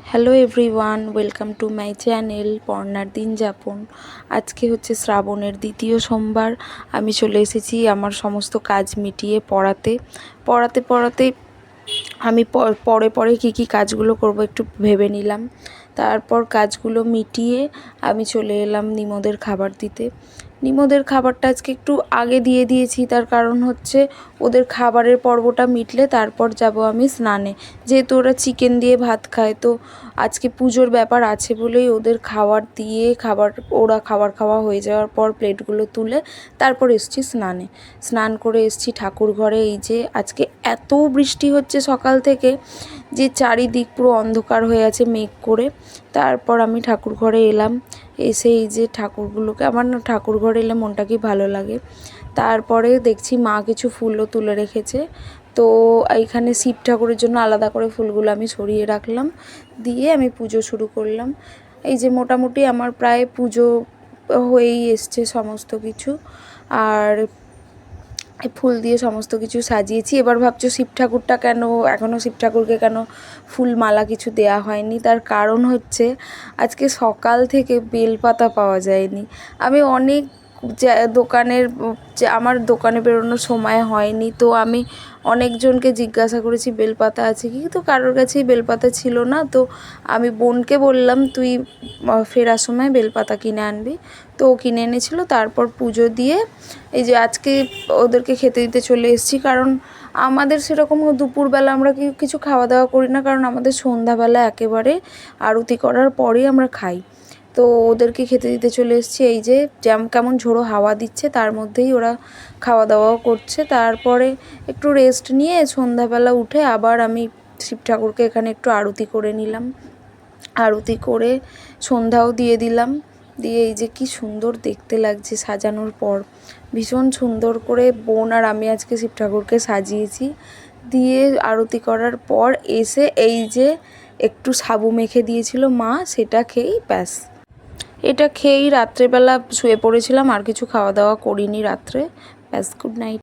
Hello everyone, welcome to my channel পর্ণার দিন যাপন। আজকে হচ্ছে শ্রাবণের দ্বিতীয় সোমবার। আমি চলে এসেছি আমার সমস্ত কাজ মিটিয়ে পড়াতে পড়াতে আমি পরে কী কাজগুলো করব একটু ভেবে নিলাম। তারপর কাজগুলো মিটিয়ে আমি চলে এলাম নিমোদের খাবার দিতে। নিমোদের খাবারটা আজকে একটু আগে দিয়ে দিয়েছি, তার কারণ হচ্ছে ওদের খাবারের পর্বটা মিটলে তারপর যাব আমি স্নানে। যেহেতু ওরা চিকেন দিয়ে ভাত খায়, তো আজকে পুজোর ব্যাপার আছে বলেই ওদের খাবার দিয়ে ওরা খাবার খাওয়া হয়ে যাওয়ার পর প্লেটগুলো তুলে তারপর এসছি স্নানে। স্নান করে এসছি ঠাকুর ঘরে। এই যে আজকে এত বৃষ্টি হচ্ছে সকাল থেকে যে চারিদিক পুরো অন্ধকার হয়ে আছে মেঘ করে। তারপর আমি ঠাকুর ঘরে এলাম। এসে এই যে ঠাকুরগুলোকে, আমার না ঠাকুর ঘরে এলে মনটা কি ভালো লাগে। তারপরে দেখছি মা কিছু ফুলও তুলে রেখেছে, তো এইখানে শিব ঠাকুরের জন্য আলাদা করে ফুলগুলো আমি সরিয়ে রাখলাম, দিয়ে আমি পুজো শুরু করলাম। এই যে মোটামুটি আমার প্রায় পুজো হয়েই এসছে সমস্ত কিছু। আর ফুল দিয়ে সমস্ত কিছু সাজিয়েছি। এবার ভাবছো শিব ঠাকুরটা কেন, এখনও শিব ঠাকুরকে কেন ফুল মালা কিছু দেয়া হয়নি, তার কারণ হচ্ছে আজকে সকাল থেকে বেলপাতা পাওয়া যায়নি। আমি অনেক আমার দোকানে বেরোনোর সময় হয়নি, তো আমি অনেকজনকে জিজ্ঞাসা করেছি বেলপাতা আছে কি, তো কারোর কাছেই বেলপাতা ছিল না। তো আমি বোনকে বললাম তুই ফেরার সময় বেলপাতা কিনে আনবি, তো ও কিনে এনেছিল। তারপর পুজো দিয়ে এই যে আজকে ওদেরকে খেতে দিতে চলে এসেছি, কারণ আমাদের সেরকম দুপুরবেলা আমরা কিছু খাওয়া দাওয়া করি না, কারণ আমাদের সন্ধ্যাবেলা একেবারে আরতি করার পরেই আমরা খাই। তো ওদেরকে খেতে দিতে চলে এসেছি। এই যে কেমন ঝোড়ো হাওয়া দিচ্ছে, তার মধ্যেই ওরা খাওয়া দাওয়াও করছে। তারপরে একটু রেস্ট নিয়ে সন্ধ্যাবেলা উঠে আবার আমি শিব ঠাকুরকে এখানে একটু আরতি করে নিলাম। আরতি করে সন্ধ্যাও দিয়ে দিলাম। দিয়ে এই যে কি সুন্দর দেখতে লাগছে সাজানোর পর, ভীষণ সুন্দর করে বোন আর আমি আজকে শিব ঠাকুরকে সাজিয়েছি। দিয়ে আরতি করার পর এসে এই যে একটু সাবু মেখে দিয়েছিল মা, সেটা খেয়েই ব্যাস, এটা খেয়েই রাত্রেবেলা শুয়ে পড়েছিলাম। আর কিছু খাওয়া দাওয়া করিনি রাত্রে। ব্যাস, গুড নাইট।